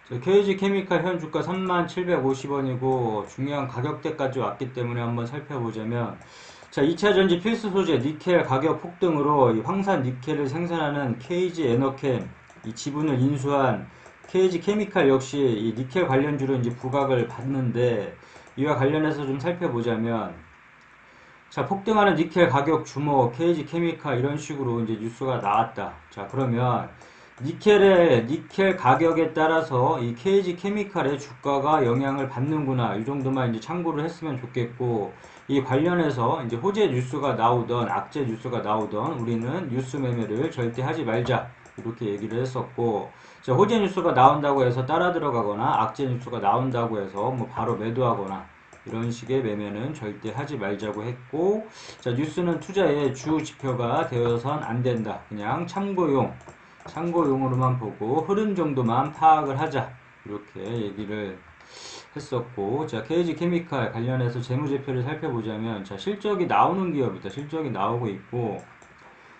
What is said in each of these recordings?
KG 케미칼 현 주가 3750원이고 중요한 가격대까지 왔기 때문에 한번 살펴보자면, 자, 2차전지 필수 소재 니켈 가격 폭등으로 이 황산 니켈을 생산하는 KG 에너캠 이 지분을 인수한 KG 케미칼 역시 이 니켈 관련주로 이제 부각을 받는데, 이와 관련해서 좀 살펴보자면, 자, 폭등하는 니켈 가격 주목 KG 케미칼 이런 식으로 이제 뉴스가 나왔다. 자, 그러면 니켈 가격에 따라서 이 KG 케미칼의 주가가 영향을 받는구나. 이 정도만 이제 참고를 했으면 좋겠고, 이 관련해서 이제 호재 뉴스가 나오던, 악재 뉴스가 나오던 우리는 뉴스 매매를 절대 하지 말자. 이렇게 얘기를 했었고, 자, 호재 뉴스가 나온다고 해서 따라 들어가거나, 악재 뉴스가 나온다고 해서 뭐 바로 매도하거나, 이런 식의 매매는 절대 하지 말자고 했고, 자, 뉴스는 투자의 주 지표가 되어선 안 된다. 그냥 참고용으로만 보고 흐름 정도만 파악을 하자. 이렇게 얘기를 했었고, 자, KG 케미칼 관련해서 재무제표를 살펴보자면, 자, 실적이 나오는 기업이다. 실적이 나오고 있고,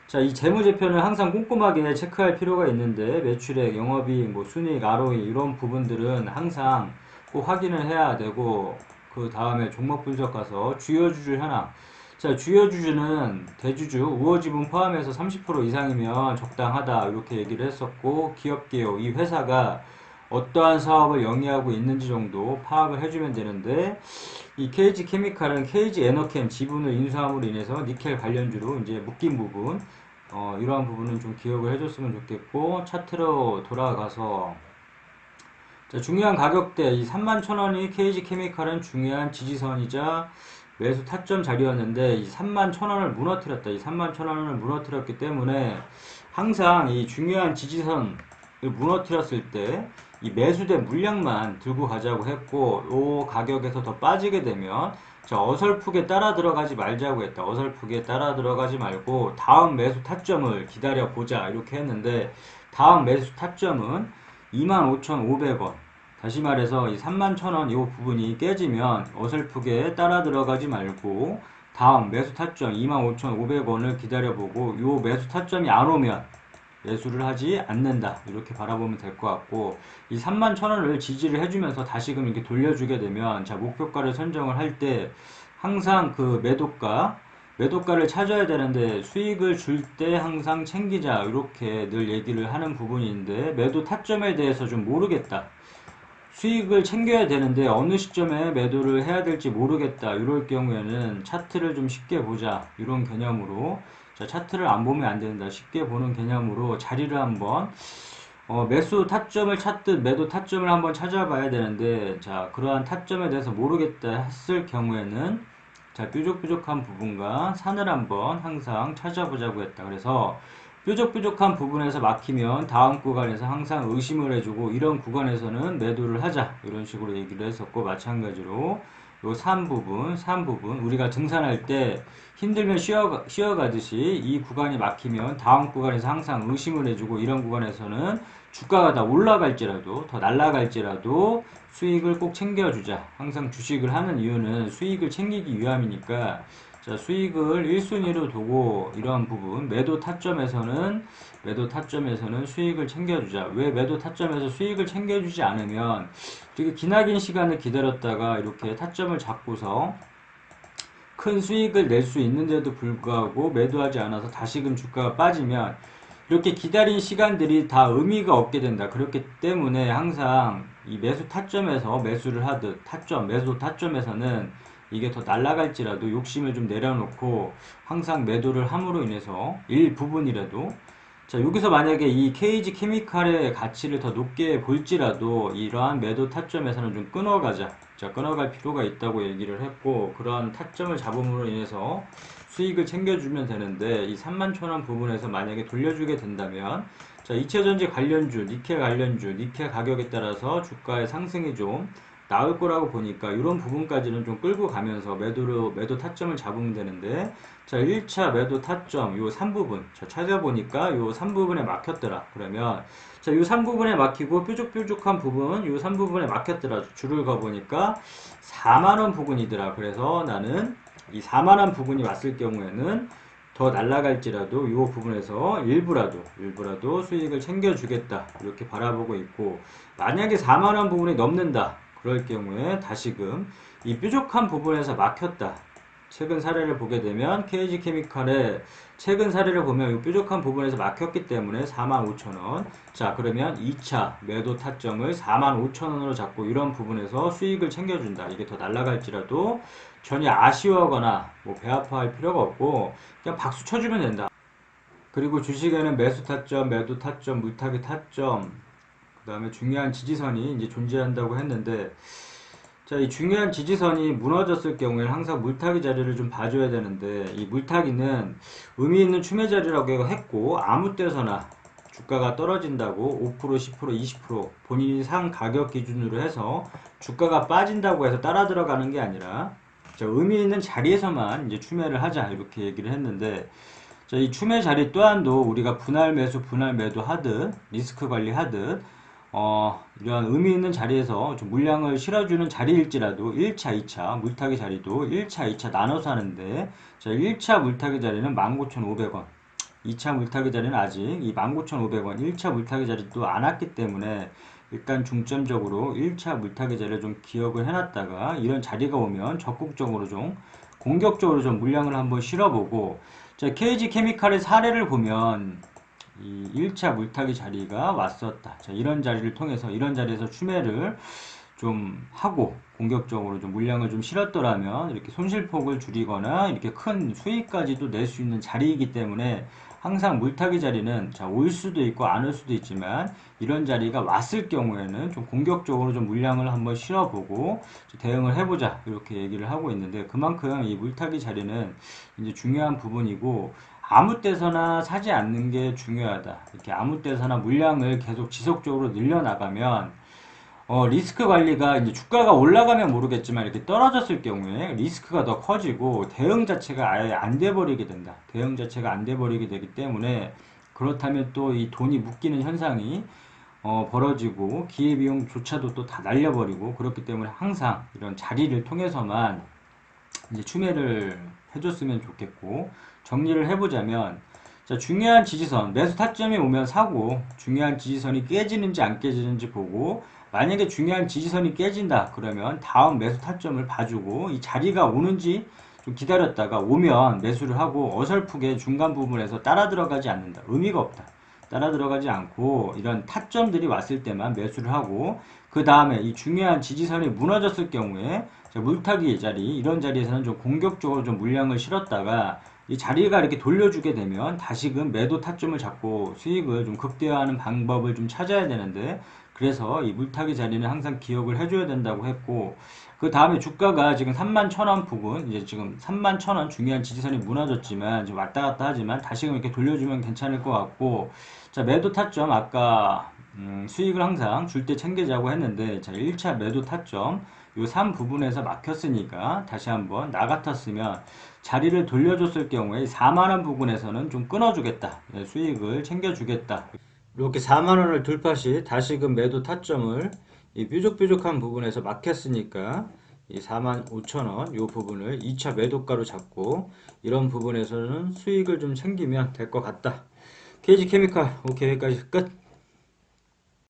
자, 이 재무제표는 항상 꼼꼼하게 체크할 필요가 있는데, 매출액, 영업이익, 뭐 순이익, ROE 이런 부분들은 항상 꼭 확인을 해야 되고, 그 다음에 종목 분석 가서 주요 주주 현황. 자, 주요 주주는 대주주, 우호 지분 포함해서 30% 이상이면 적당하다. 이렇게 얘기를 했었고, 기업 개요. 이 회사가 어떠한 사업을 영위하고 있는지 정도 파악을 해주면 되는데, 이 KG 케미칼은 KG 에너캠 지분을 인수함으로 인해서 니켈 관련주로 이제 묶인 부분, 이러한 부분은 좀 기억을 해줬으면 좋겠고, 차트로 돌아가서, 자, 중요한 가격대, 이 31,000원이 KG 케미칼은 중요한 지지선이자 매수 타점 자리였는데, 이 31,000원을 무너뜨렸다. 이 31,000원을 무너뜨렸기 때문에, 항상 이 중요한 지지선을 무너뜨렸을 때, 이 매수된 물량만 들고 가자고 했고, 요 가격에서 더 빠지게 되면, 자, 어설프게 따라 들어가지 말자고 했다. 어설프게 따라 들어가지 말고, 다음 매수 타점을 기다려 보자. 이렇게 했는데, 다음 매수 타점은 25,500원. 다시 말해서 이 31,000원 이 부분이 깨지면 어설프게 따라 들어가지 말고 다음 매수 타점 25,500원을 기다려보고 이 매수 타점이 안 오면 매수를 하지 않는다. 이렇게 바라보면 될 것 같고, 이 31,000원을 지지를 해주면서 다시금 이렇게 돌려주게 되면, 자, 목표가를 선정을 할 때 항상 그 매도가를 찾아야 되는데 수익을 줄 때 항상 챙기자. 이렇게 늘 얘기를 하는 부분인데, 매도 타점에 대해서 좀 모르겠다. 수익을 챙겨야 되는데 어느 시점에 매도를 해야 될지 모르겠다. 이럴 경우에는 차트를 좀 쉽게 보자. 이런 개념으로. 자, 차트를 안 보면 안 된다. 쉽게 보는 개념으로 자리를 한번 매수 타점을 찾듯 매도 타점을 한번 찾아봐야 되는데, 자, 그러한 타점에 대해서 모르겠다 했을 경우에는, 자, 뾰족뾰족한 부분과 산을 한번 항상 찾아보자고 했다. 그래서 뾰족뾰족한 부분에서 막히면 다음 구간에서 항상 의심을 해주고, 이런 구간에서는 매도를 하자. 이런 식으로 얘기를 했었고, 마찬가지로 요 산 부분 우리가 등산할 때 힘들면 쉬어가듯이 이 구간이 막히면 다음 구간에서 항상 의심을 해주고, 이런 구간에서는 주가가 더 올라갈지라도 더 날아갈지라도 수익을 꼭 챙겨주자. 항상 주식을 하는 이유는 수익을 챙기기 위함이니까, 자, 수익을 1순위로 두고 이러한 부분 매도 타점에서는 수익을 챙겨주자. 왜 매도 타점에서 수익을 챙겨주지 않으면 되게 기나긴 시간을 기다렸다가 이렇게 타점을 잡고서 큰 수익을 낼 수 있는데도 불구하고 매도하지 않아서 다시금 주가가 빠지면 이렇게 기다린 시간들이 다 의미가 없게 된다. 그렇기 때문에 항상 이 매수 타점에서 매수를 하듯 매수 타점에서는 이게 더 날아갈지라도 욕심을 좀 내려놓고 항상 매도를 함으로 인해서 일부분이라도, 자, 여기서 만약에 이 KG 케미칼의 가치를 더 높게 볼지라도 이러한 매도 타점에서는 좀 끊어가자. 자, 끊어갈 필요가 있다고 얘기를 했고, 그러한 타점을 잡음으로 인해서 수익을 챙겨주면 되는데, 이 31,000원 부분에서 만약에 돌려주게 된다면, 자, 이체전지 관련주, 니켈 가격에 따라서 주가의 상승이 좀 나올 거라고 보니까 이런 부분까지는 좀 끌고 가면서 매도 타점을 잡으면 되는데, 자, 1차 매도 타점 요 3부분, 자, 찾아보니까 요 3부분에 막혔더라. 그러면 자, 요 3부분에 막히고 뾰족뾰족한 부분 요 3부분에 막혔더라. 줄을 가보니까 4만원 부분이더라. 그래서 나는 이 4만원 부분이 왔을 경우에는 더 날아갈지라도 이 부분에서 일부라도 수익을 챙겨주겠다 이렇게 바라보고 있고, 만약에 4만원 부분이 넘는다 그럴 경우에 다시금 이 뾰족한 부분에서 막혔다, 최근 사례를 보게 되면 KG케미칼의 최근 사례를 보면 이 뾰족한 부분에서 막혔기 때문에 45,000원, 자 그러면 2차 매도 타점을 45,000원으로 잡고 이런 부분에서 수익을 챙겨준다. 이게 더 날아갈지라도 전혀 아쉬워하거나 뭐 배 아파할 필요가 없고 그냥 박수 쳐주면 된다. 그리고 주식에는 매수 타점, 매도 타점, 물타기 타점, 그 다음에 중요한 지지선이 이제 존재한다고 했는데, 자, 이 중요한 지지선이 무너졌을 경우에는 항상 물타기 자리를 좀 봐줘야 되는데, 이 물타기는 의미 있는 추매 자리라고 했고, 아무 때서나 주가가 떨어진다고 5%, 10%, 20% 본인이 산 가격 기준으로 해서 주가가 빠진다고 해서 따라 들어가는 게 아니라, 자, 의미 있는 자리에서만 이제 추매를 하자 이렇게 얘기를 했는데, 자, 이 추매 자리 또한도 우리가 분할 매수, 분할 매도 하듯 리스크 관리 하듯 이러한 의미 있는 자리에서 좀 물량을 실어주는 자리일지라도 1차, 2차 물타기 자리도 1차, 2차 나눠서 하는데, 자, 1차 물타기 자리는 19,500원, 2차 물타기 자리는 아직 이 19,500원 1차 물타기 자리도 안 왔기 때문에 일단 중점적으로 1차 물타기 자리를 좀 기억을 해놨다가 이런 자리가 오면 적극적으로 좀 공격적으로 좀 물량을 한번 실어보고, 자, KG케미칼의 사례를 보면 이 1차 물타기 자리가 왔었다. 자, 이런 자리를 통해서 이런 자리에서 추매를 좀 하고 공격적으로 좀 물량을 좀 실었더라면 이렇게 손실폭을 줄이거나 이렇게 큰 수익까지도 낼 수 있는 자리이기 때문에 항상 물타기 자리는 자, 올 수도 있고 안 올 수도 있지만 이런 자리가 왔을 경우에는 좀 공격적으로 좀 물량을 한번 실어보고 대응을 해보자 이렇게 얘기를 하고 있는데, 그만큼 이 물타기 자리는 이제 중요한 부분이고 아무 때서나 사지 않는 게 중요하다. 이렇게 아무 때서나 물량을 계속 지속적으로 늘려나가면 리스크 관리가 이제 주가가 올라가면 모르겠지만 이렇게 떨어졌을 경우에 리스크가 더 커지고 대응 자체가 아예 안 돼 버리게 된다. 대응 자체가 안 돼 버리게 되기 때문에, 그렇다면 또 이 돈이 묶이는 현상이 벌어지고 기회비용조차도 또 다 날려버리고, 그렇기 때문에 항상 이런 자리를 통해서만 이제 추매를 해줬으면 좋겠고, 정리를 해보자면, 자, 중요한 지지선 매수 타점이 오면 사고, 중요한 지지선이 깨지는지 안 깨지는지 보고, 만약에 중요한 지지선이 깨진다 그러면 다음 매수 타점을 봐주고 이 자리가 오는지 좀 기다렸다가 오면 매수를 하고, 어설프게 중간 부분에서 따라 들어가지 않는다. 의미가 없다. 따라 들어가지 않고 이런 타점들이 왔을 때만 매수를 하고, 그 다음에 이 중요한 지지선이 무너졌을 경우에 물타기 자리, 이런 자리에서는 좀 공격적으로 좀 물량을 실었다가 이 자리가 이렇게 돌려주게 되면 다시금 매도 타점을 잡고 수익을 좀 극대화하는 방법을 좀 찾아야 되는데, 그래서 이 물타기 자리는 항상 기억을 해줘야 된다고 했고, 그 다음에 주가가 지금 31,000원 부근, 이제 지금 31,000원 중요한 지지선이 무너졌지만 지금 왔다 갔다 하지만 다시금 이렇게 돌려주면 괜찮을 것 같고, 자, 매도 타점 아까 수익을 항상 줄 때 챙기자고 했는데, 자, 1차 매도 타점 요 3 부분에서 막혔으니까 다시 한번 나 같았으면 자리를 돌려줬을 경우에 4만원 부분에서는 좀 끊어주겠다, 수익을 챙겨주겠다. 이렇게 4만원을 돌파 시 다시금 매도 타점을 이 뾰족뾰족한 부분에서 막혔으니까 이 45,000원 요 부분을 2차 매도가로 잡고 이런 부분에서는 수익을 좀 챙기면 될 것 같다. KG케미칼 오케이, 여기까지 끝.